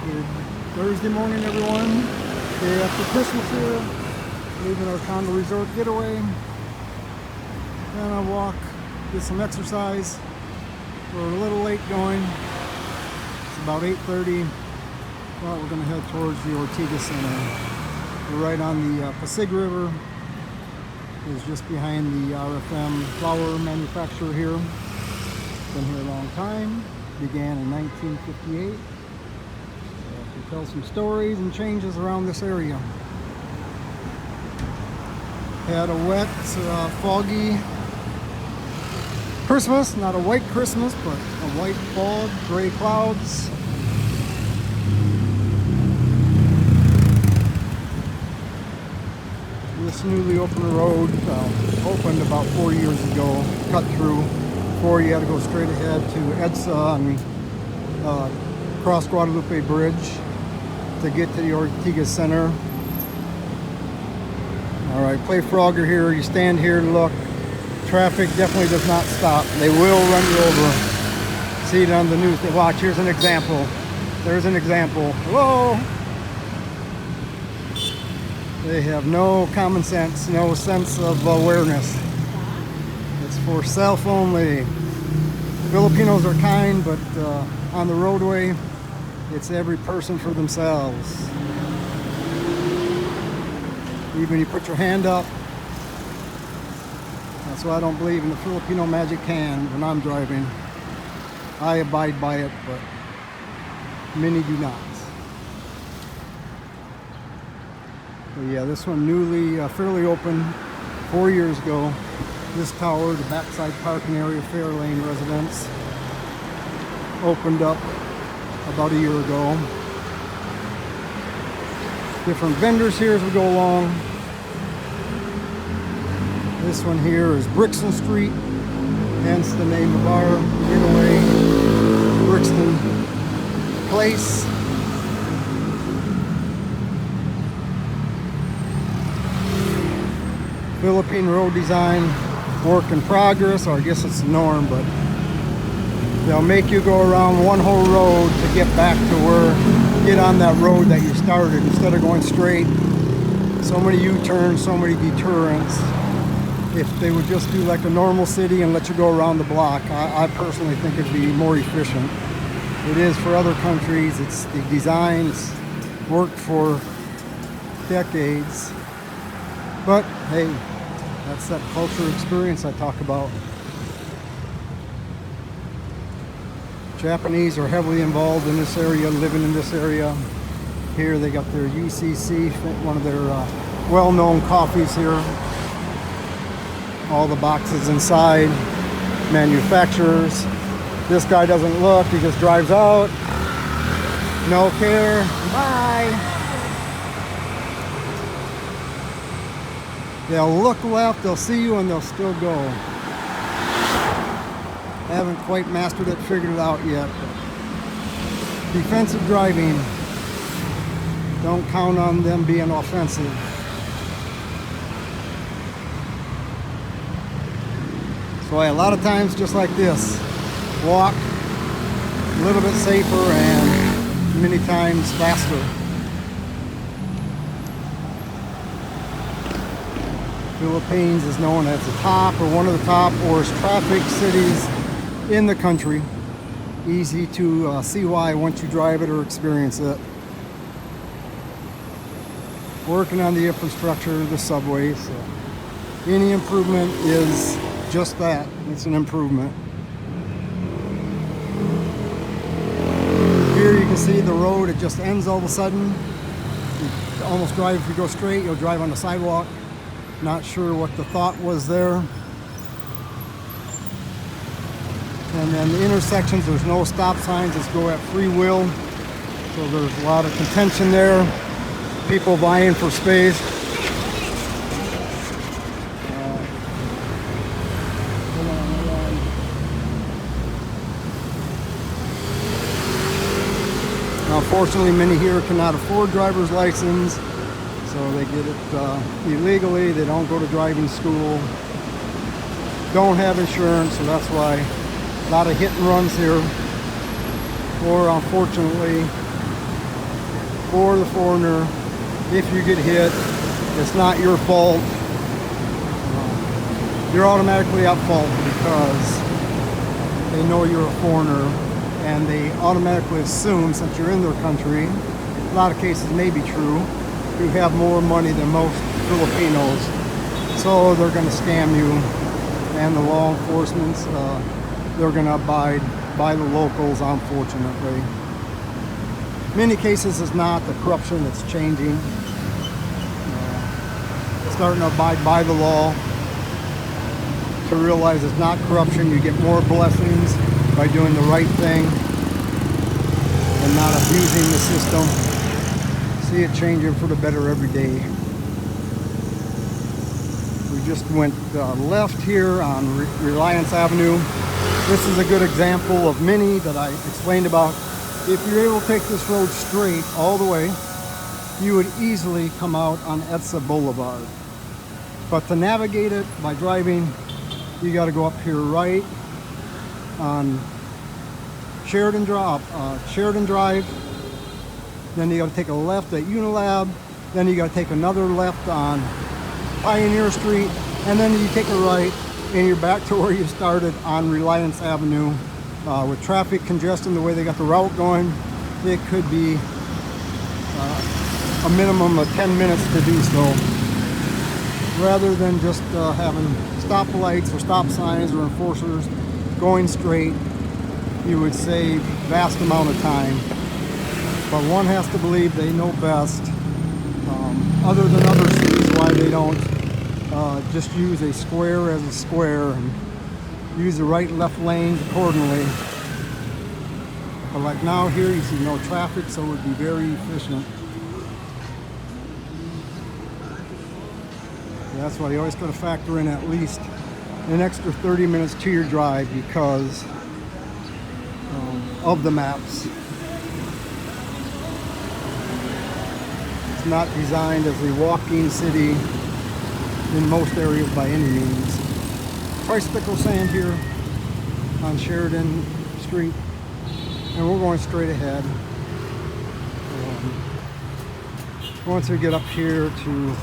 Good Thursday morning, everyone. Day after Christmas here. Leaving our condo resort getaway. And I walk, get some exercise. We're a little late going. It's about 8:30. Well, we're going to head towards the Ortega Center. We're right on the Pasig River. It's just behind the RFM flower manufacturer here. Been here a long time. Began in 1958. So I can tell some stories and changes around this area. Had a wet, foggy Christmas. Not a white Christmas, but a white fog, gray clouds. This newly opened road, opened about 4 years ago, cut through. Before you had to go straight ahead to EDSA and cross Guadalupe Bridge to get to the Ortega Center. Alright, play Frogger here. You stand here to look. Traffic definitely does not stop. They will run you over. See it on the news. Watch, here's an example. There's an example. Hello! They have no common sense, no sense of awareness. It's for self only. Filipinos are kind, but on the roadway, it's every person for themselves. Even you put your hand up. That's why I don't believe in the Filipino magic hand when I'm driving. I abide by it, but many do not. But yeah, this one newly, fairly open 4 years ago. This tower, the backside parking area, Fairlane residence, opened up about a year ago. Different vendors here as we go along. This one here is Brixton Street, hence the name of our getaway, Brixton Place. Philippine road design, work in progress, or I guess it's the norm, but they'll make you go around one whole road to get back to get on that road that you started instead of going straight. So many U-turns, so many deterrents. If they would just do like a normal city and let you go around the block, I personally think it'd be more efficient. It is for other countries. It's the design, it's worked for decades. But hey, that's that cultural experience I talk about. Japanese are heavily involved in this area, living in this area. Here they got their UCC, one of their well-known coffees here. All the boxes inside, manufacturers. This guy doesn't look, he just drives out. No care, bye. They'll look left, they'll see you, and they'll still go. Haven't quite mastered it, figured it out yet. Defensive driving. Don't count on them being offensive. So a lot of times, just like this, walk a little bit safer and many times faster. Philippines is known as the top or one of the top worst traffic cities in the country. Easy to see why once you drive it or experience it. Working on the infrastructure, the subway, so any improvement is just that. It's an improvement. Here you can see the road, it just ends all of a sudden. You almost drive, if you go straight, you'll drive on the sidewalk. Not sure what the thought was there. And then the intersections, there's no stop signs, just go at free will. So there's a lot of contention there. People vying for space. Unfortunately, many here cannot afford driver's license, so they get it illegally. They don't go to driving school, don't have insurance, so that's why a lot of hit and runs here. Or unfortunately, for the foreigner. If you get hit, it's not your fault. You're automatically at fault because they know you're a foreigner, and they automatically assume, since you're in their country, a lot of cases may be true, you have more money than most Filipinos, so they're going to scam you, and the law enforcement, they're going to abide by the locals, unfortunately. Many cases it's not the corruption that's changing. Starting to abide by the law, to realize it's not corruption. You get more blessings by doing the right thing and not abusing the system. See it changing for the better every day. We just went left here on Reliance Avenue. This is a good example of many that I explained about. If you're able to take this road straight all the way, you would easily come out on Edsa Boulevard. But to navigate it by driving, you got to go up here right on Sheridan Drive. Then you got to take a left at Unilab. Then you got to take another left on Pioneer Street, and then you take a right, and you're back to where you started on Reliance Avenue. With traffic congestion, the way they got the route going, it could be a minimum of 10 minutes to do so, rather than just having stoplights or stop signs or enforcers. Going straight, you would save vast amount of time. But one has to believe they know best, other than other cities, why they don't just use a square as a square and use the right and left lanes accordingly. But like now here, you see no traffic, so it would be very efficient. That's why you always got to factor in at least an extra 30 minutes to your drive because of the maps. It's not designed as a walking city in most areas by any means. Tricycle sand here on Sheridan Street, and we're going straight ahead. Once we get up here to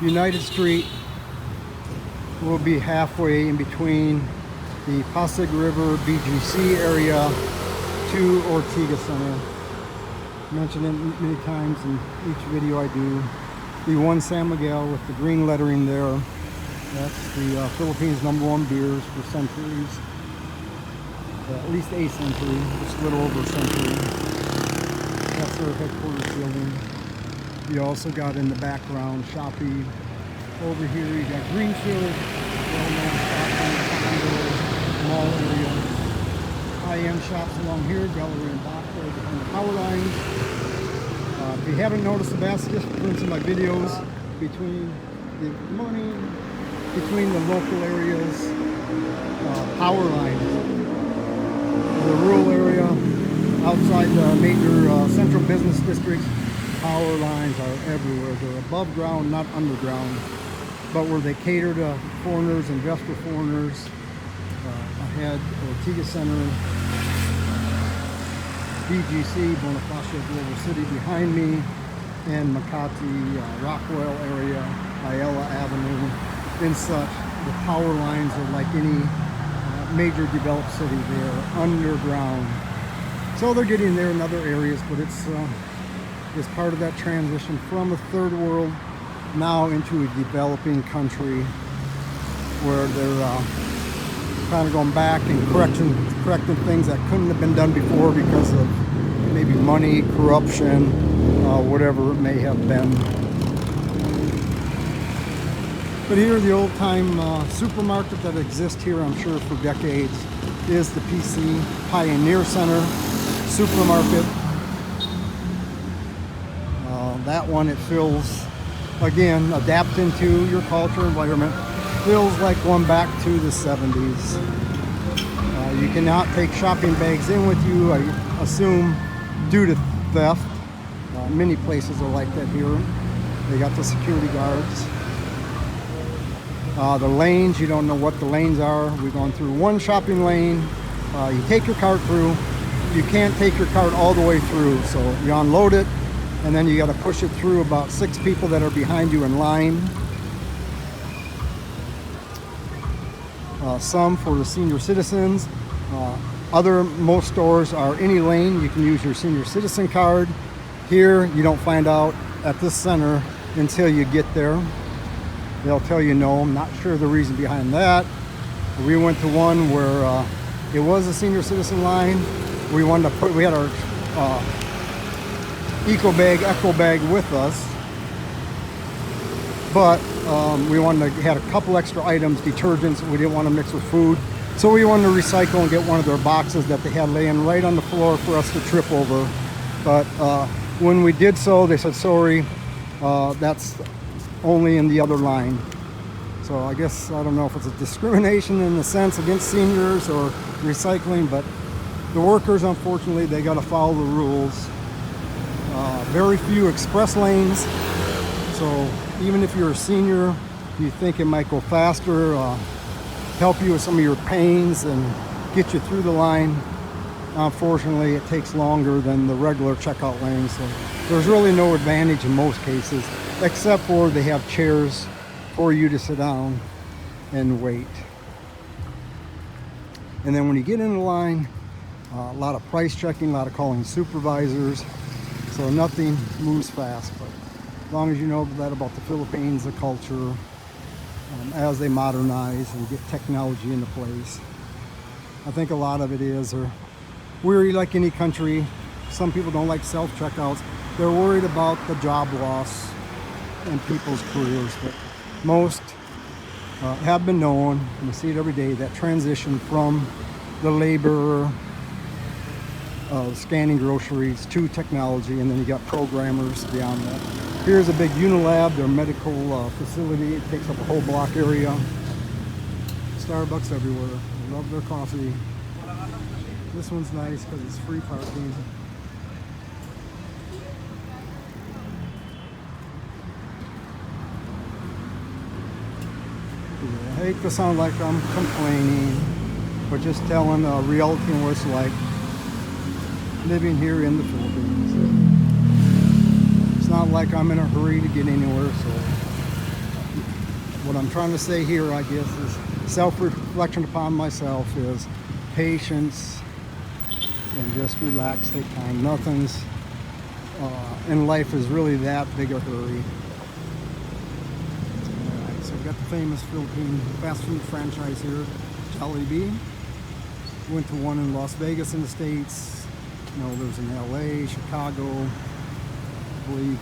United Street, we'll be halfway in between the Pasig River BGC area to Ortiga Center. Mentioned it many times in each video I do. The one San Miguel with the green lettering there. That's the Philippines' #1 beers for centuries. At least a century, just a little over a century. That's their headquarters building. You also got in the background Shopee. Over here you got Greenfield, well-known shopping, mall area. High-end shops along here, Gallery and Bachler behind the power lines. If you haven't noticed the vast difference in my videos between the money, between the local areas, power lines. The rural area, outside the major central business districts, power lines are everywhere. They're above ground, not underground. But where they cater to foreigners, investor foreigners, ahead, Ortiga Center, BGC, Bonifacio Global City behind me, and Makati, Rockwell area, Ayala Avenue, and such. The power lines are like any major developed city. They're underground. So they're getting there in other areas, but it's part of that transition from a third world now into a developing country where they're kind of going back and correcting things that couldn't have been done before because of maybe money, corruption, whatever it may have been. But here, the old-time supermarket that exists here, I'm sure for decades, is the PC Pioneer Center supermarket. That one, it feels, again, adapting to your culture, environment, feels like going back to the 70s. You cannot take shopping bags in with you, I assume, due to theft. Many places are like that here. They got the security guards. The lanes, you don't know what the lanes are. We've gone through one shopping lane. You take your cart through. You can't take your cart all the way through. So you unload it, and then you got to push it through about 6 people that are behind you in line. Some for the senior citizens. Most stores are any lane. You can use your senior citizen card. Here, you don't find out at this center until you get there. They'll tell you no. I'm not sure the reason behind that. We went to one where it was a senior citizen line. We had our eco bag with us, but we had a couple extra items, detergents we didn't want to mix with food, so we wanted to recycle and get one of their boxes that they had laying right on the floor for us to trip over. But when we did so, they said sorry, that's only in the other line. So I guess, I don't know if it's a discrimination in the sense against seniors or recycling, but the workers, unfortunately, they got to follow the rules. Very few express lanes, so even if you're a senior, you think it might go faster, help you with some of your pains and get you through the line. Unfortunately, it takes longer than the regular checkout lane, so there's really no advantage in most cases, except for they have chairs for you to sit down and wait. And then when you get in the line, a lot of price checking, a lot of calling supervisors, so nothing moves fast. But as long as you know that about the Philippines, the culture, as they modernize and get technology into place. I think a lot of it is, we're like any country, some people don't like self-checkouts. They're worried about the job loss and people's careers, but most have been known, and we see it every day, that transition from the laborer scanning groceries to technology, and then you got programmers beyond that. Here's a big Unilab, their medical facility. It takes up a whole block area. Starbucks everywhere. I love their coffee. This one's nice because it's free parking. I hate to sound like I'm complaining, but just telling reality and what it's like living here in the Philippines. It's not like I'm in a hurry to get anywhere, so what I'm trying to say here, I guess, is self-reflection upon myself is patience and just relax, take time. Nothing's in life is really that big a hurry. Alright, so we've got the famous Philippine fast food franchise here, Jollibee. Went to one in Las Vegas in the States. You know, there's in LA, Chicago, I believe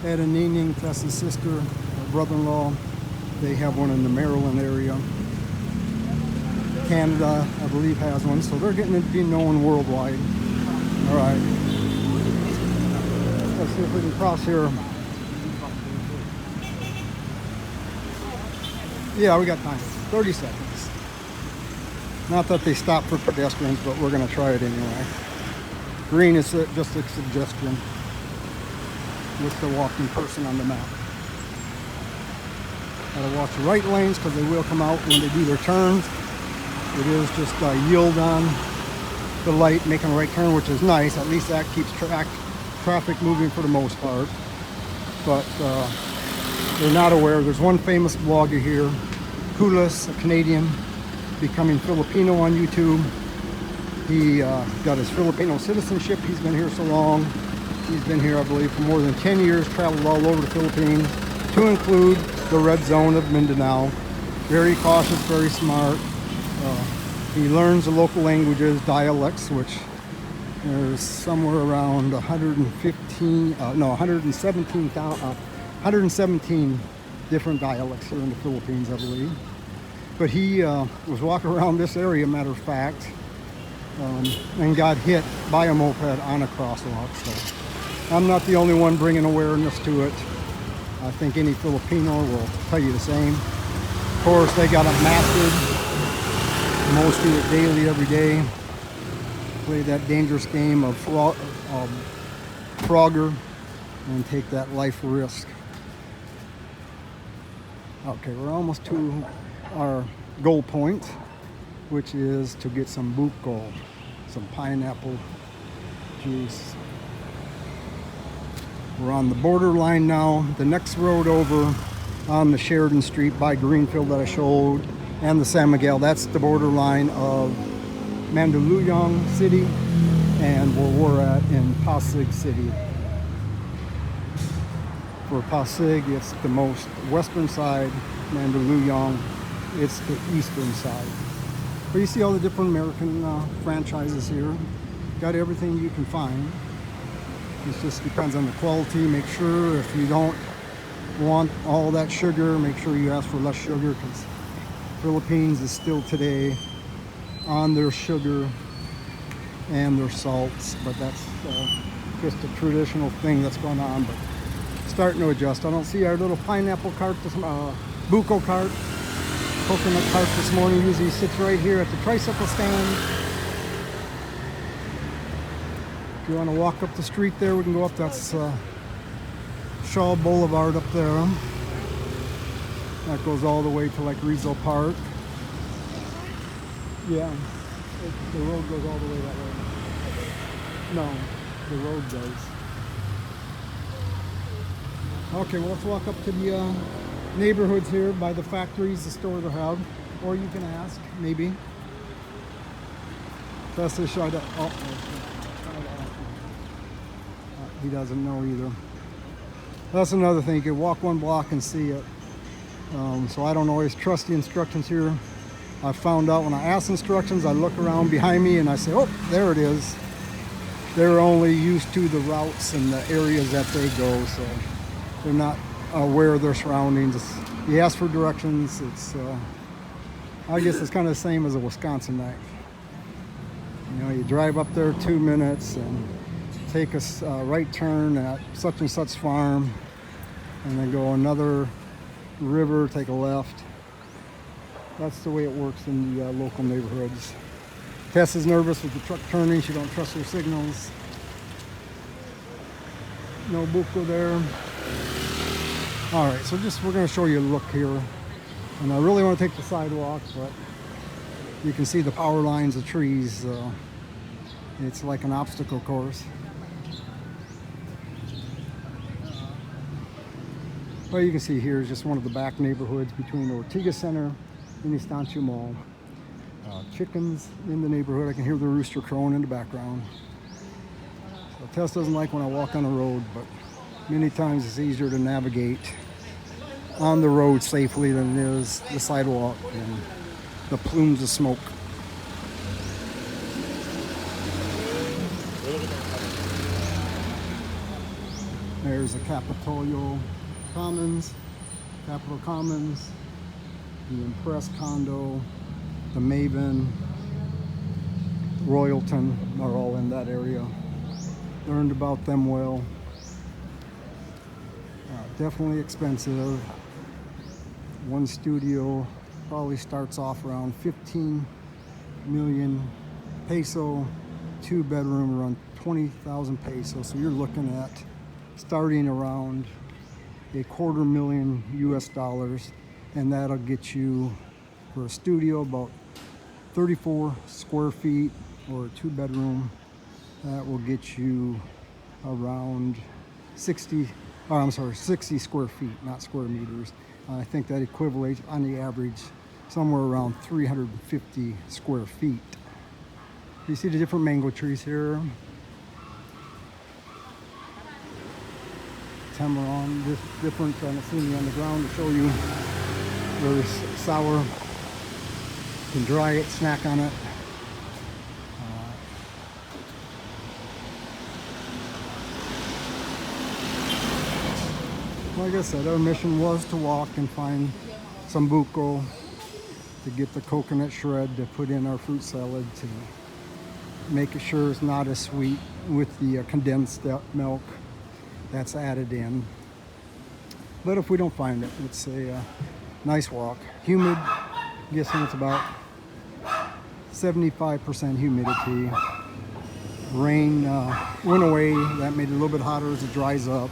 Ed and Nining, Tessa's sister, brother-in-law, they have one in the Maryland area. Canada, I believe, has one, so they're getting to be known worldwide. All right, let's see if we can cross here. Yeah, we got time, 30 seconds. Not that they stop for pedestrians, but we're gonna try it anyway. Green is just a suggestion with the walking person on the map. Gotta watch the right lanes because they will come out when they do their turns. It is just yield on the light, making a right turn, which is nice. At least that keeps traffic moving for the most part. But they're not aware. There's one famous blogger here, Kulas, a Canadian, becoming Filipino on YouTube. He got his Filipino citizenship. He's been here so long. He's been here, I believe, for more than 10 years, traveled all over the Philippines, to include the red zone of Mindanao. Very cautious, very smart. He learns the local languages, dialects, which there's somewhere around 117 different dialects here in the Philippines, I believe. But he was walking around this area, matter of fact, and got hit by a moped on a crosswalk. So I'm not the only one bringing awareness to it. I think any Filipino will tell you the same. Of course, they got it mastered. Most do it daily, every day. Play that dangerous game of Frogger and take that life risk. Okay, we're almost to our goal point, which is to get some buko, some pineapple juice. We're on the borderline now. The next road over on the Sheridan Street by Greenfield that I showed and the San Miguel, that's the borderline of Mandaluyong City and where we're at in Pasig City. For Pasig, it's the most western side. Mandaluyong, it's the eastern side. But you see all the different American franchises here. Got everything you can find. It just depends on the quality. Make sure if you don't want all that sugar, make sure you ask for less sugar, because Philippines is still today on their sugar and their salts, but that's just a traditional thing that's going on, but starting to adjust. I don't see our little pineapple cart, buko cart, coconut cart this morning. Usually sits right here at the tricycle stand. If you want to walk up the street there, we can go up. That's Shaw Boulevard up there. That goes all the way to like Rizal Park. Yeah, the road goes all the way that way. No, the road does. Okay, well, let's walk up to the neighborhoods here by the factories, the store they have. Or you can ask, maybe. That's the shot. He doesn't know either. That's another thing. You can walk one block and see it. So I don't always trust the instructions here. I found out when I ask instructions, I look around behind me and I say, oh, there it is. They're only used to the routes and the areas that they go, so they're not aware of their surroundings. You ask for directions. It's, I guess it's kind of the same as a Wisconsinite. You know, you drive up there 2 minutes and take a right turn at such and such farm, and then go another river, take a left. That's the way it works in the local neighborhoods. Tess is nervous with the truck turning. She don't trust her signals. No buko there. All right, so we're going to show you a look here. And I really want to take the sidewalk, but you can see the power lines, the trees. It's like an obstacle course. Well, you can see here is just one of the back neighborhoods between Ortiga Center and Estancia Mall. Chickens in the neighborhood. I can hear the rooster crowing in the background. So Tess doesn't like when I walk on the road, but many times it's easier to navigate on the road safely than it is the sidewalk and the plumes of smoke. There's the Capitol Commons, Capitol Commons, the Impress condo, the Maven, Royalton are all in that area. Learned about them well. Definitely expensive. One studio probably starts off around 15 million peso. 2-bedroom around 20,000 pesos. So you're looking at starting around $250,000 US, and that'll get you for a studio about 34 square feet, or a 2-bedroom. That will get you around 60 square feet, not square meters. I think that equivalates on the average somewhere around 350 square feet. You see the different mango trees here. Tamarind, this different scenery on the ground to show you. Very sour. You can dry it, snack on it. Like I said, our mission was to walk and find some buko to get the coconut shred to put in our fruit salad to make it sure it's not as sweet with the condensed milk that's added in. But if we don't find it, it's a nice walk. Humid, I'm guessing it's about 75% humidity. Rain went away, that made it a little bit hotter as it dries up.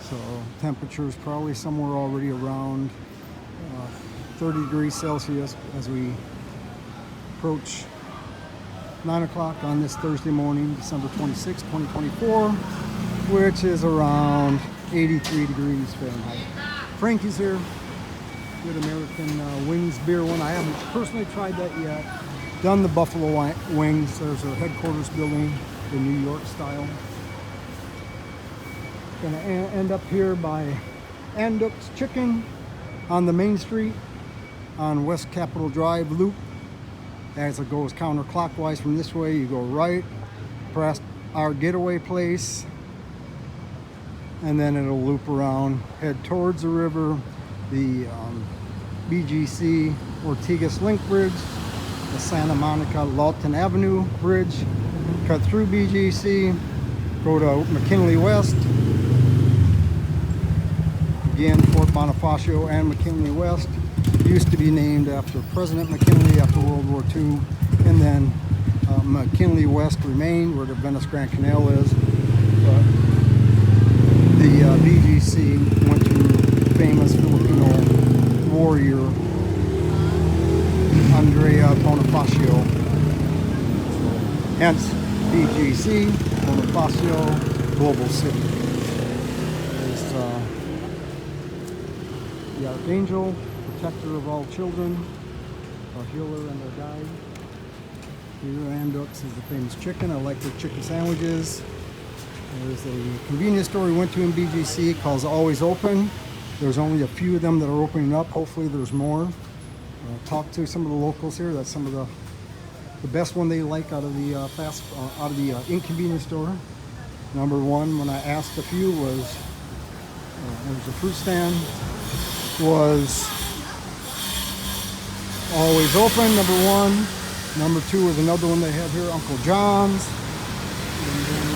So temperature is probably somewhere already around 30 degrees Celsius as we approach 9 o'clock on this Thursday morning, December 26, 2024. which is around 83 degrees Fahrenheit. Frankie's here. Good American wings beer one. I haven't personally tried that yet. Done the buffalo wings. There's our headquarters building, the New York style. Gonna end up here by Anduk's Chicken on the main street on West Capitol Drive loop. As it goes counterclockwise from this way, you go right past our getaway place, and then it'll loop around, head towards the river, the BGC Ortigas Link Bridge, the Santa Monica Lawton Avenue Bridge, cut through BGC, go to McKinley West, again Fort Bonifacio and McKinley West. Used to be named after President McKinley after World War II, and then McKinley West remained where the Venice Grand Canal is, but the BGC went to famous Filipino warrior Andrea Bonifacio, hence BGC, Bonifacio Global City. There's the Archangel, protector of all children, our healer and our guide. Here, Anduk's is the famous chicken. I like their chicken sandwiches. There's a convenience store we went to in BGC called Always Open. There's only a few of them that are opening up. Hopefully there's more. Talk to some of the locals here. That's some of the best one they like out of the out of the inconvenience store. Number one, when I asked a few, was there was a fruit stand, was Always Open, number one. Number two was another one they have here, Uncle John's. And then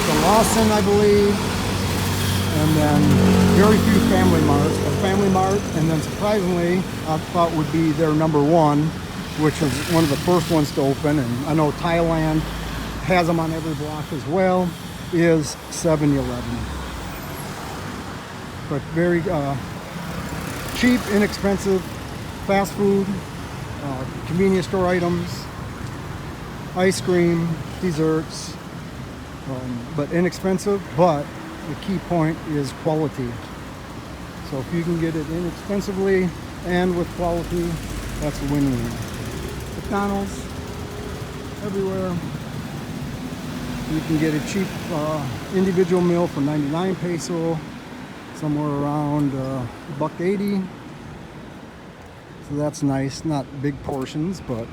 the Lawson, I believe. And then very few Family Marts. A Family Mart, and then surprisingly, I thought would be their number one, which was one of the first ones to open. And I know Thailand has them on every block as well, is 7-Eleven. But very cheap, inexpensive fast food, convenience store items, ice cream, desserts, but inexpensive. But the key point is quality. So if you can get it inexpensively and with quality, that's a win-win. McDonald's everywhere. You can get a cheap individual meal for 99 peso, somewhere around $1.80. So that's nice, not big portions, but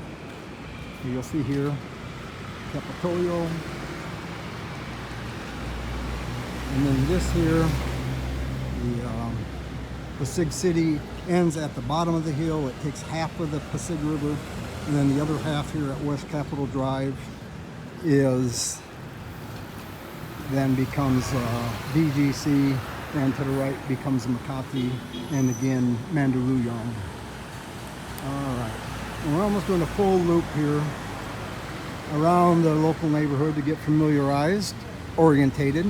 you'll see here, Capitolio. And then this here, the Pasig City ends at the bottom of the hill. It takes half of the Pasig River, and then the other half here at West Capitol Drive is then becomes BGC, and to the right becomes Makati, and again Mandaluyong. Alright, we're almost doing a full loop here around the local neighborhood to get familiarized, orientated.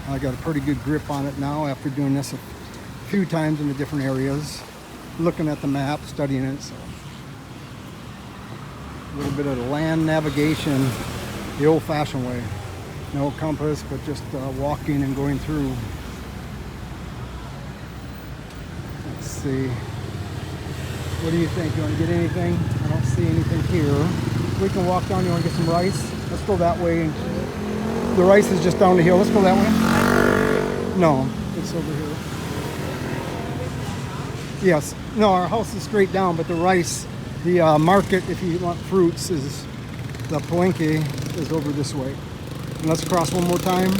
I got a pretty good grip on it now after doing this a few times in the different areas, looking at the map, studying it. So a little bit of the land navigation the old-fashioned way. No compass, but just walking and going through. Let's see. What do you think? You want to get anything? I don't see anything here. We can walk down. You want to get some rice? Let's go that way. The rice is just down the hill. Let's go that way. No, it's over here. Yes. No, our house is straight down, but the rice, the market, if you want fruits, is the palenque is over this way. And let's cross one more time.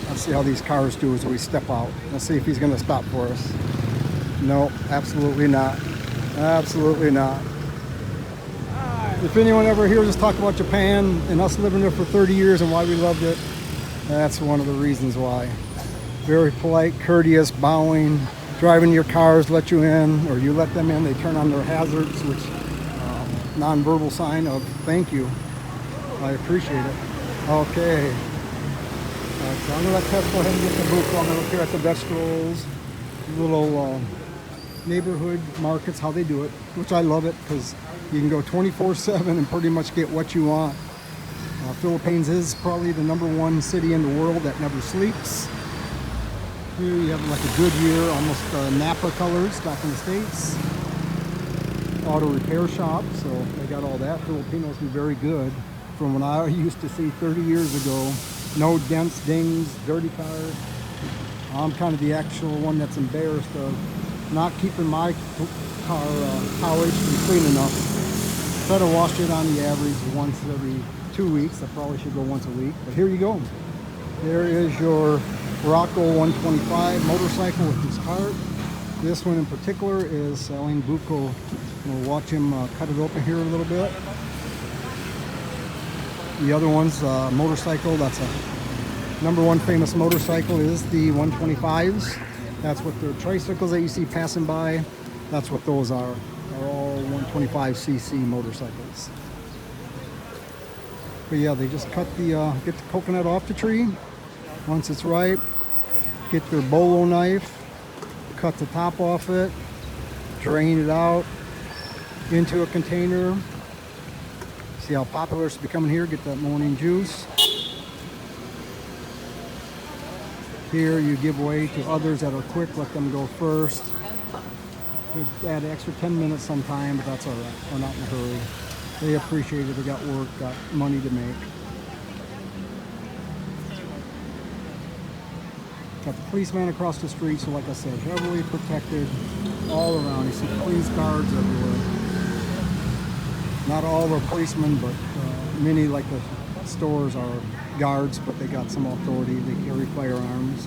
Let's see how these cars do as we step out. Let's see if he's going to stop for us. No, absolutely not. Absolutely not. If anyone ever hears us talk about Japan and us living there for 30 years and why we loved it, that's one of the reasons why. Very polite, courteous, bowing, driving your cars, let you in, or you let them in, they turn on their hazards, which non-verbal sign of thank you. I appreciate it. Okay. So I'm going to let Tess go ahead and get the booth. I'm going to look here at the vegetables, little neighborhood markets, how they do it, which I love it because You can go 24/7 and pretty much get what you want. Philippines is probably the #1 city in the world that never sleeps. Here you have like a Goodyear, almost Napa colors back in the States. Auto repair shop, so they got all that. Filipinos do very good from what I used to see 30 years ago. No dents, dings, dirty cars. I'm kind of the actual one that's embarrassed of not keeping my car polished and clean enough. Try to wash it on the average once every 2 weeks. I probably should go once a week, but here you go. There is your Rocco 125 motorcycle with his heart. This one in particular is selling buco. We'll watch him cut it open here a little bit. The other one's motorcycle. That's a #1 famous motorcycle is the 125s. That's what the tricycles that you see passing by. That's what those are. They're all 125cc motorcycles. But yeah, they just cut the get the coconut off the tree. Once it's ripe, get their bolo knife, cut the top off it, drain it out into a container. See how popular it's becoming here. Get that morning juice. Here you give way to others that are quick. Let them go first. Could add an extra 10 minutes sometime, but that's all right. We're not in a hurry. They appreciate it. They got work, got money to make. Got the policeman across the street, so like I said, heavily protected all around. You see police guards everywhere. Not all are policemen, but many, like the stores, are guards, but they got some authority. They carry firearms.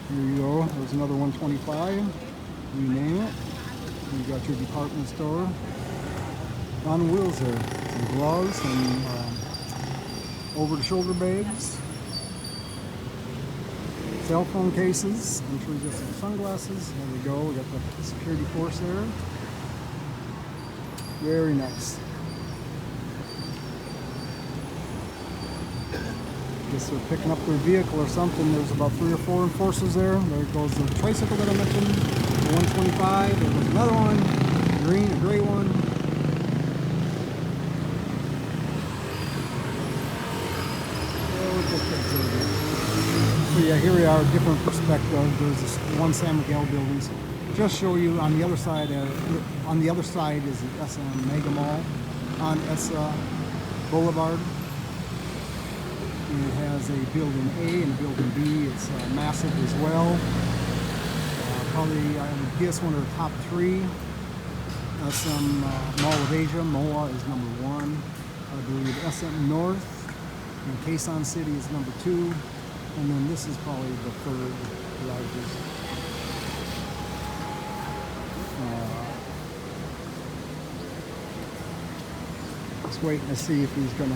Here you go. There's another 125. You name it. You got your department store on wheels there. Some gloves and over-the-shoulder bags. Cell phone cases. I'm sure you got some sunglasses. There we go. We got the security force there. Very nice. Guess they're picking up their vehicle or something. There's about 3 or 4 enforcers there. There goes the tricycle that I mentioned, the 125. There goes another one, a gray one. So yeah, here we are, different perspective. There's this one San Miguel building. So just show you on the other side. On the other side is the SM Mega Mall on ESA Boulevard. It has a building A and a building B. It's massive as well. Probably, I would guess, one of the top 3. SM Mall of Asia, MOA, is #1. I believe SM North and Quezon City is #2. And then this is probably the 3rd largest. Just waiting to see if he's gonna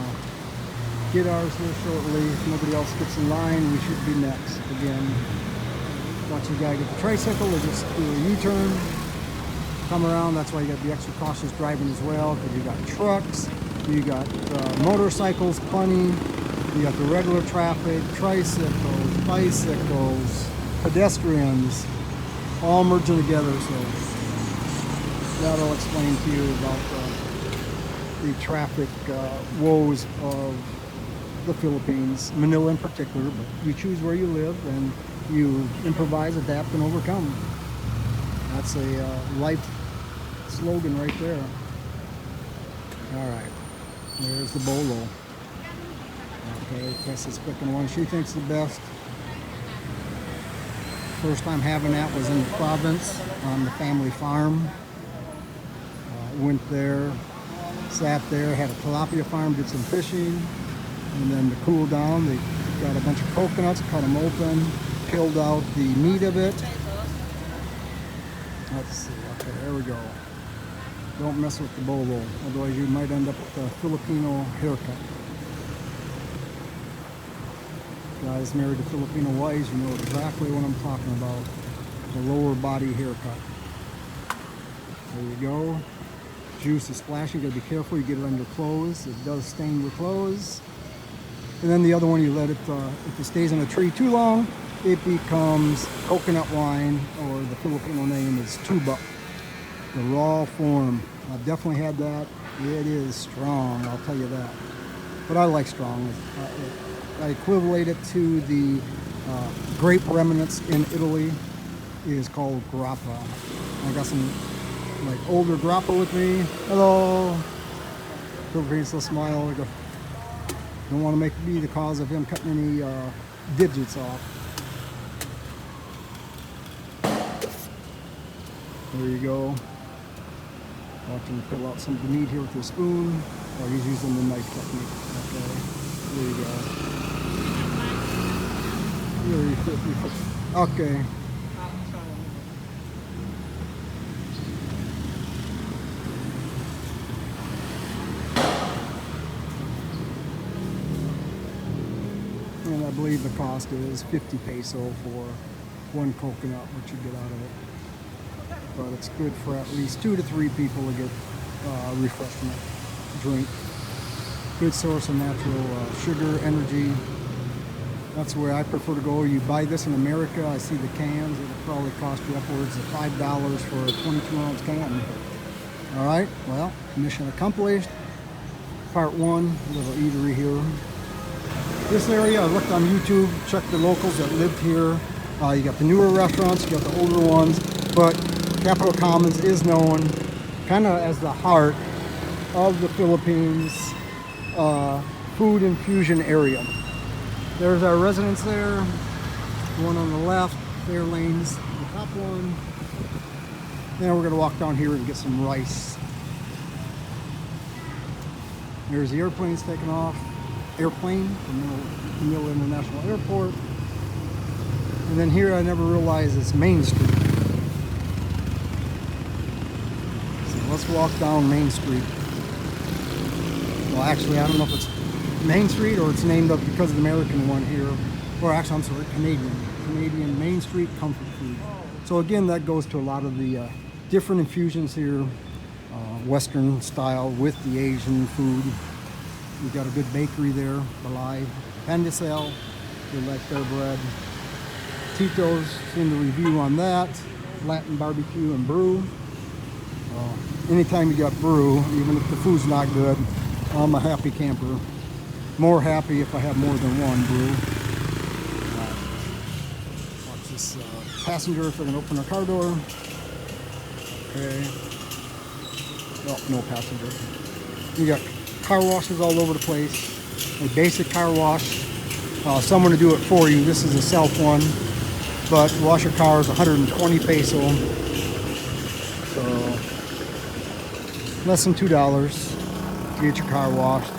get ours here shortly. If nobody else gets in line, we should be next. Again, watch the guy get the tricycle, or just do a U-turn, come around. That's why you got to be extra cautious driving as well, because you got trucks, you got motorcycles, plenty. You got the regular traffic, tricycles, bicycles, pedestrians, all merging together. So that'll explain to you about the traffic woes of the Philippines, Manila in particular. But you choose where you live and you improvise, adapt, and overcome. That's a life slogan right there. All right, there's the bolo. Okay, Tess is picking one she thinks the best. First time having that was in the province on the family farm. Went there, sat there, had a tilapia farm, did some fishing, and then to cool down, they got a bunch of coconuts, cut them open, peeled out the meat of it. Let's see, okay, there we go. Don't mess with the bolo, otherwise you might end up with a Filipino haircut. Guys married to Filipino wives, you know exactly what I'm talking about. The lower body haircut. There you go. Juice is splashing. You gotta be careful. You get it on your clothes. It does stain your clothes. And then the other one, you let it, if it stays on a tree too long, it becomes coconut wine, or the Filipino name is tuba. The raw form. I've definitely had that. It is strong, I'll tell you that. But I like strong. I equivalent it to the grape remnants in Italy. It is called grappa. I got some like older grappa with me. Hello. Philippines still smile. I go, don't want to make me the cause of him cutting any digits off. There you go. Watch him pull out some of the meat here with his spoon. Oh, he's using the knife technique. Okay. There you go. Okay. And I believe the cost is 50 peso for one coconut, what you get out of it. But it's good for at least 2 to 3 people to get refreshment drink. Good source of natural sugar, energy. That's where I prefer to go. You buy this in America, I see the cans, it'll probably cost you upwards of $5 for a 22-ounce can. All right, well, mission accomplished. Part 1, little eatery here. This area, I looked on YouTube, checked the locals that lived here. You got the newer restaurants, you got the older ones, but Capitol Commons is known kind of as the heart of the Philippines food infusion area. There's our residence there, one on the left, Fair Lanes, the top one. Now we're going to walk down here and get some rice. There's the airplanes taking off. Airplane from Manila International Airport. And then here I never realized it's Main Street. So let's walk down Main Street. Well, actually, I don't know if it's Main Street or it's named up because of the American one here. Or actually, I'm sorry, Canadian Main Street Comfort Food. So again, that goes to a lot of the different infusions here. Western style with the Asian food. We've got a good bakery there, Balay. Pandesal, they like their bread. Tito's, seen the review on that. Latin barbecue and brew. Anytime you got brew, even if the food's not good, I'm a happy camper. More happy if I have more than one brew. Watch this passenger if they're gonna open their car door. Okay. Oh, no passenger. You got car washes all over the place. A basic car wash. Someone to do it for you. This is a self one. But wash your car is 120 peso. So less than $2 to get your car washed.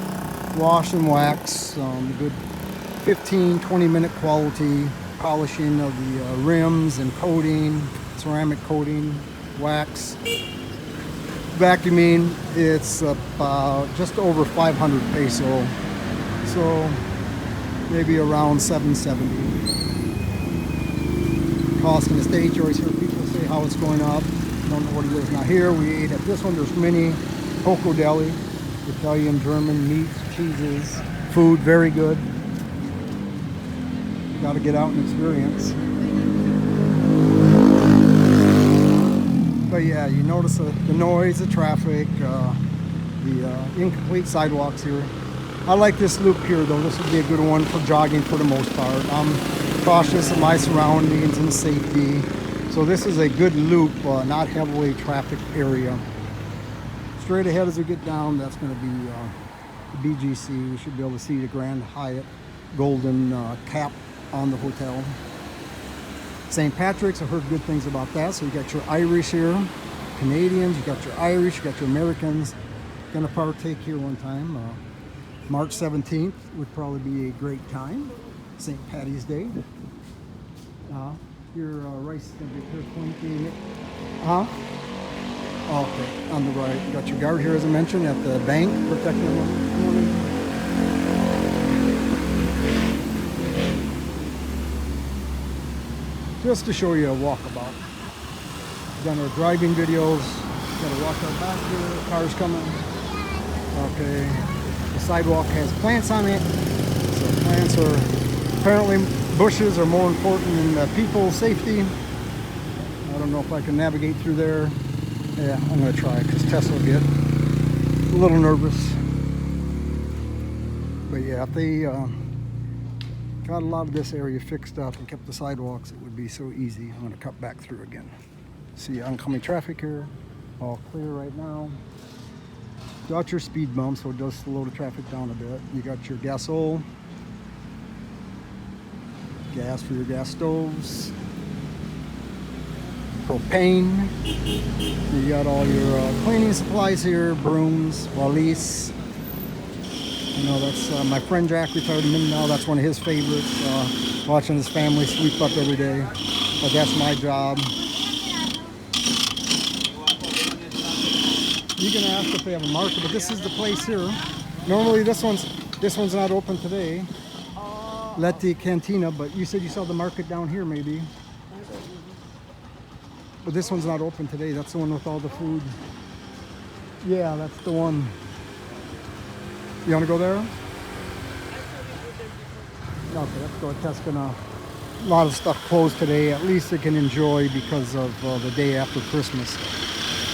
Wash and wax. Good 15-20 minute quality polishing of the rims and coating, ceramic coating, wax. Vacuuming, it's about just over 500 peso, so maybe around 770. Cost in the States, you always hear people say how it's going up. Don't know what it is. Now here we ate at this one, there's many Poco Deli, Italian, German, meats, cheeses, food, very good. You gotta get out and experience. But yeah, you notice the noise, the traffic, the incomplete sidewalks here. I like this loop here though. This would be a good one for jogging for the most part. I'm cautious of my surroundings and safety. So this is a good loop, not heavily trafficked area. Straight ahead as we get down, that's going to be the BGC. We should be able to see the Grand Hyatt golden cap on the hotel. St. Patrick's, I've heard good things about that. So you got your Irish here, Canadians, you got your Irish, you got your Americans. Gonna partake here one time. March 17th would probably be a great time. St. Patty's Day. Your rice is gonna be here pointing. Okay, on the right. You got your guard here, as I mentioned, at the bank, protecting them. Just to show you a walkabout. Done our driving videos. Gotta walk out back here. Cars coming. Okay. The sidewalk has plants on it. So plants are apparently bushes are more important than people's safety. I don't know if I can navigate through there. Yeah, I'm gonna try it because Tess will get a little nervous. But yeah, if they got a lot of this area fixed up and kept the sidewalks, it would be so easy. I'm gonna cut back through again. See oncoming traffic here, all clear right now. Got your speed bump, so it does slow the traffic down a bit. You got your gasol, gas for your gas stoves, propane. You got all your cleaning supplies here, brooms, valise. You know, that's my friend Jack, retired in Mindanao. That's one of his favorites, watching his family sweep up every day. But that's my job. You can ask if they have a market, but this is the place here. Normally this one's not open today. Leti Cantina, but you said you saw the market down here maybe. But this one's not open today. That's the one with all the food. Yeah, that's the one. You want to go there? Okay, let's go. Tess gonna. A lot of stuff closed today. At least they can enjoy because of the day after Christmas.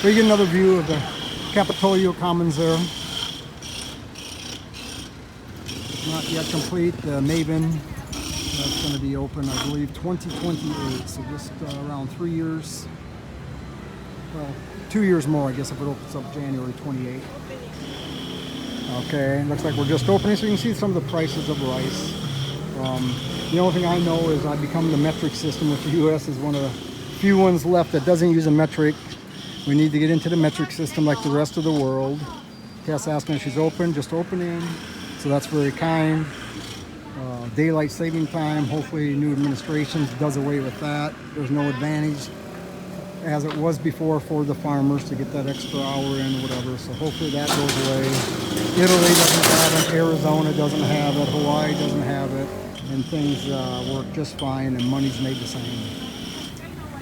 So you get another view of the Capitolio Commons there. It's not yet complete. The Maven, that's going to be open, I believe, 2028. So just around 3 years. Well, 2 years more, I guess, if it opens up January 28. Okay, looks like we're just opening, so you can see some of the prices of rice. The only thing I know is I've become the metric system, which the U.S. is one of the few ones left that doesn't use a metric. We need to get into the metric system like the rest of the world. Tess asked me if she's open, just opening. So that's very kind. Daylight saving time, hopefully new administration does away with that. There's no advantage as it was before for the farmers to get that extra hour in, whatever. So hopefully that goes away. Italy doesn't have it, Arizona doesn't have it, Hawaii doesn't have it, and things work just fine and money's made the same.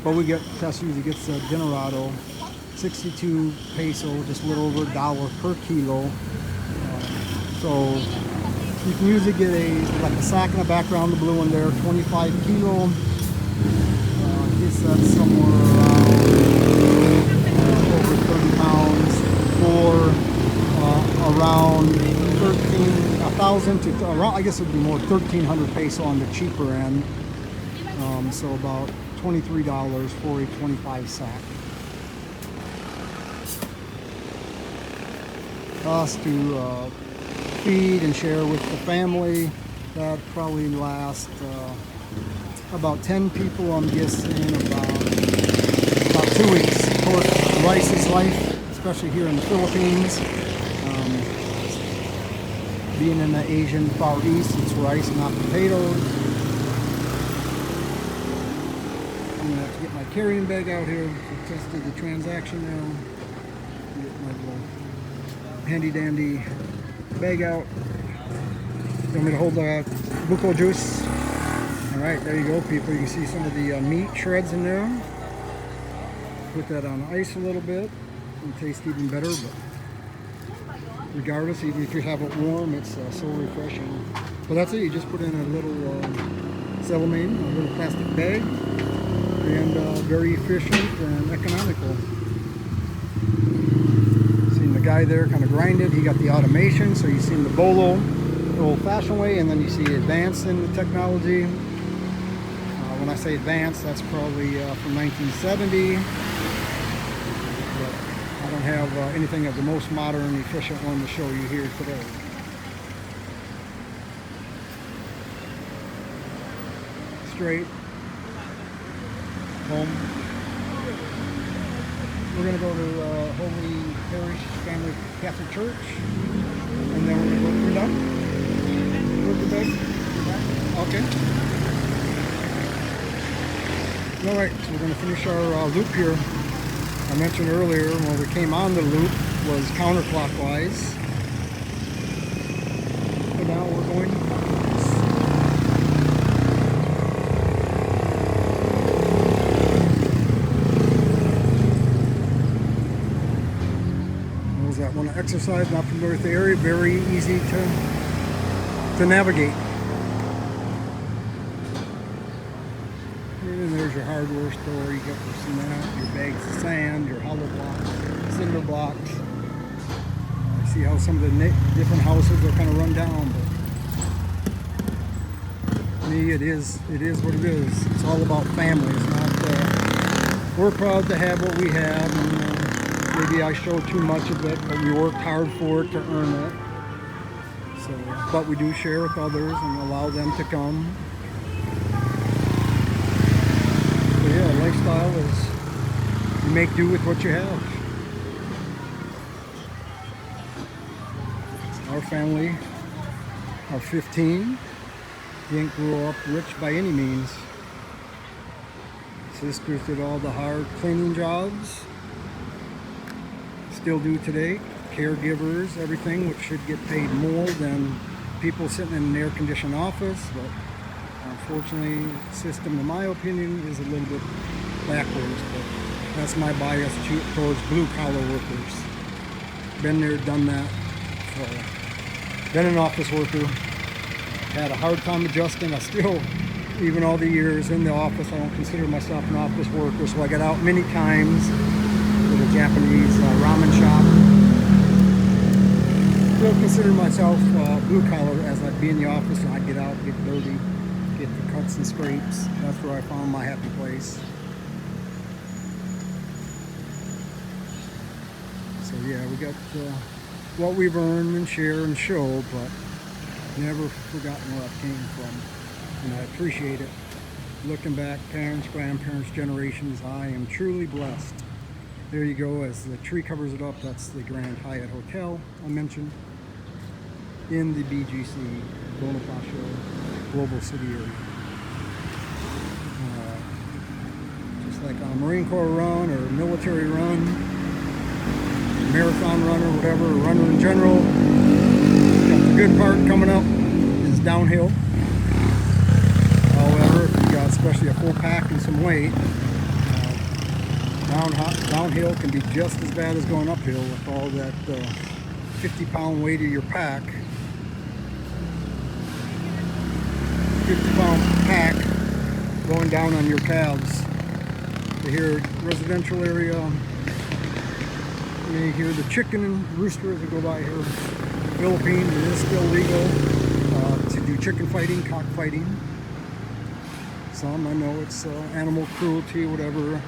But we get, Tess usually gets a Generado, 62 peso, just a little over $1 per kilo. So you can usually get like a sack in the background, the blue one there, 25 kilo. I guess that's somewhere around over 30 pounds for around 1,000 to around, I guess it would be more 1,300 peso on the cheaper end. So about $23 for a 25 sack. Cost to feed and share with the family, that probably lasts about 10 people, I'm guessing, about 2 weeks. Of course, rice is life, especially here in the Philippines. Being in the Asian Far East, it's rice, not potatoes. I'm gonna have to get my carrying bag out here to test the transaction now. Get my little handy dandy bag out. You want me to hold the buko juice? Alright, there you go, people. You can see some of the meat shreds in there. Put that on ice a little bit. It'll taste even better, but regardless, even if you have it warm, it's so refreshing. But that's it. You just put in a little celamine, a little plastic bag, and very efficient and economical. Seen the guy there kind of grind it. He got the automation, so you seen the bolo the old-fashioned way, and then you see advanced in the technology. When I say advanced, that's probably from 1970. But I don't have anything of the most modern, efficient one to show you here today. Straight home. We're going to go to Holy Parish Family Catholic Church, and then we're going to go. We're done? Go to bed? Okay. Alright, so we're going to finish our loop here. I mentioned earlier when we came on the loop was counterclockwise. And now we're going clockwise. Those that want to exercise, not familiar with the area, very easy to navigate. And here's your hardware store. You get your cement, your bags of sand, your hollow blocks, cinder blocks. I see how some of the different houses are kind of run down, but to me, it is what it is. It's all about family. It's not. We're proud to have what we have, and maybe I show too much of it, but we worked hard for it to earn it. So, but we do share with others and allow them to come. So yeah, lifestyle is you make do with what you have. Our family are 15. Didn't grow up rich by any means. Sisters did all the hard cleaning jobs. Still do today. Caregivers, everything, which should get paid more than people sitting in an air-conditioned office. But unfortunately, the system, in my opinion, is a little bit backwards. But that's my bias towards blue-collar workers. Been there, done that. So, been an office worker. Had a hard time adjusting. I still, even all the years in the office, I don't consider myself an office worker. So I got out many times to the Japanese ramen shop. Still consider myself blue collar, as I'd be in the office and I'd get out, get dirty, get the cuts and scrapes. That's where I found my happy place. So yeah, we got what we've earned and share and show, but never forgotten where I came from, and I appreciate it. Looking back, parents, grandparents, generations, I am truly blessed. There you go, as the tree covers it up, that's the Grand Hyatt Hotel I mentioned in the BGC, Bonifacio Global City area. Just like on a Marine Corps run or a military run, marathon runner, whatever, a runner in general, got the good part coming up is downhill. However, if you got especially a full pack and some weight, downhill can be just as bad as going uphill with all that 50-pound weight of your pack. 50-pound pack going down on your calves. Here, residential area, you hear the chicken and roosters that go by here. Philippines, it is still legal to do chicken fighting, cockfighting. Some, I know it's animal cruelty, whatever,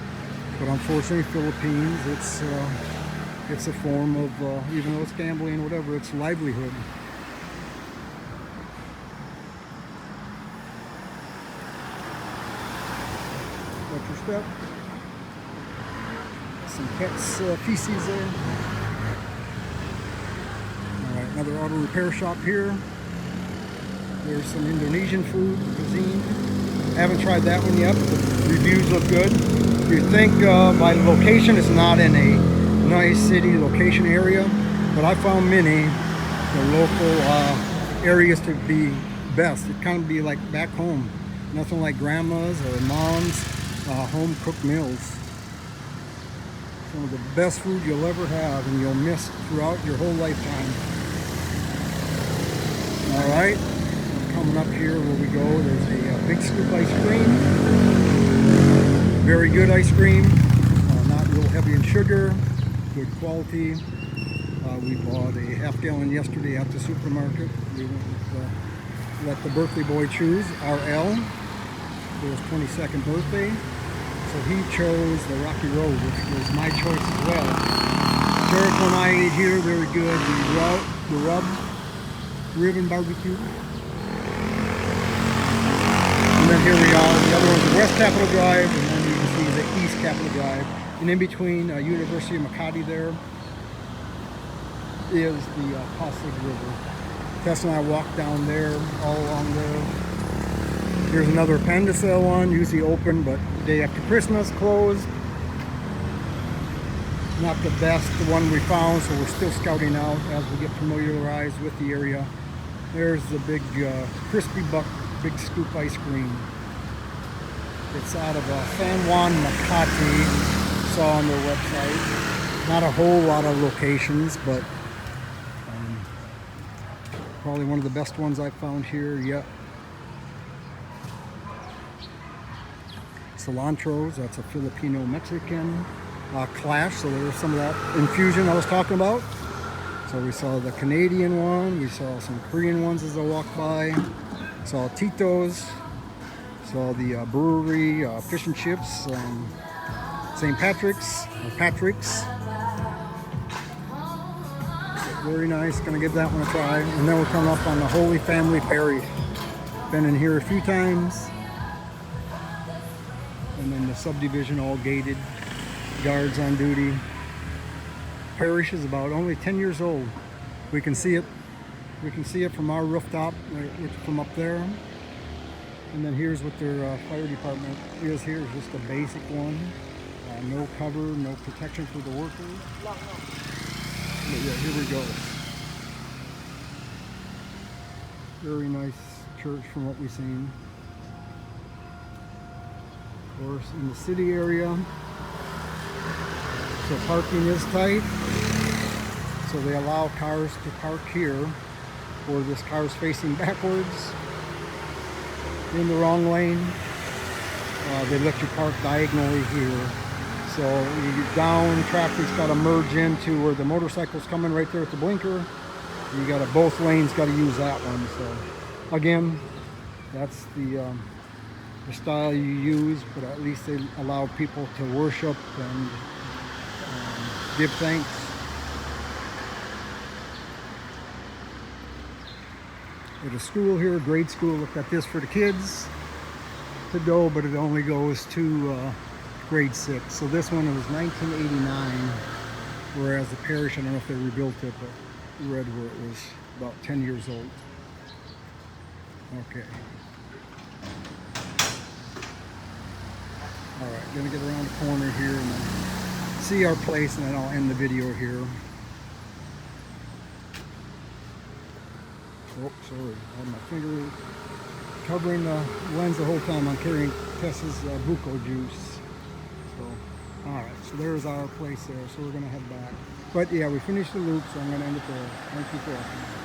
but unfortunately, Philippines, it's a form of, even though it's gambling, whatever, it's livelihood. Watch your step. Some pets' feces there. Alright, another auto repair shop here. There's some Indonesian food, cuisine. I haven't tried that one yet, but the reviews look good. You think by the location it's not in a nice city location area, but I found many the local areas to be best. It kind of be like back home. Nothing like grandma's or mom's home cooked meals. Some of the best food you'll ever have and you'll miss throughout your whole lifetime. Alright, coming up here where we go, there's a big scoop ice cream. Very good ice cream, not real heavy in sugar, good quality. We bought a half gallon yesterday at the supermarket. We went with, let the birthday boy choose, RL, for his 22nd birthday. So he chose the Rocky Road, which was my choice as well. Jerk one I ate here, very good. The rub, rib and barbecue. And then here we are. The other one's the West Capitol Drive, and then you can see the East Capitol Drive. And in between University of Makati there is the Pasig River. Tess and I walked down there, all along there. Here's another Pandesal one, usually open, but the day after Christmas closed. Not the best, the one we found, so we're still scouting out as we get familiarized with the area. There's the big crispy buck, big scoop ice cream. It's out of San Juan Makati, saw on their website. Not a whole lot of locations, but probably one of the best ones I've found here yet. cilantros. That's a Filipino-Mexican clash. So there's some of that infusion I was talking about. So we saw the Canadian one. We saw some Korean ones as I walked by. Saw Tito's. Saw the brewery, fish and chips, St. Patrick's, Patrick's. Very nice, gonna give that one a try. And then we're coming up on the Holy Family Parish. Been in here a few times. And then the subdivision all gated, guards on duty. Parish is about only 10 years old. We can see it. We can see it from our rooftop, from up there. And then here's what their fire department is here. Is just a basic one. No cover, no protection for the workers. But yeah, here we go. Very nice church from what we've seen. Of course, in the city area. So parking is tight. So they allow cars to park here, or this car's facing backwards in the wrong lane. They let you park diagonally here. So you get down, traffic's got to merge into where the motorcycle's coming right there at the blinker. You got to, both lanes got to use that one. So again, that's the style you use, but at least they allow people to worship and give thanks. At a school here, grade school, look at this for the kids to go, but it only goes to grade 6. So this one was 1989, whereas the parish, I don't know if they rebuilt it, but read where it was about 10 years old. Okay. All right, gonna get around the corner here and then see our place, and then I'll end the video here. Oh, sorry, I had my finger covering the lens the whole time. I'm carrying Tessa's buco juice. So, all right, so there's our place there. So we're gonna head back. But yeah, we finished the loop, so I'm gonna end it there. Thank you for watching.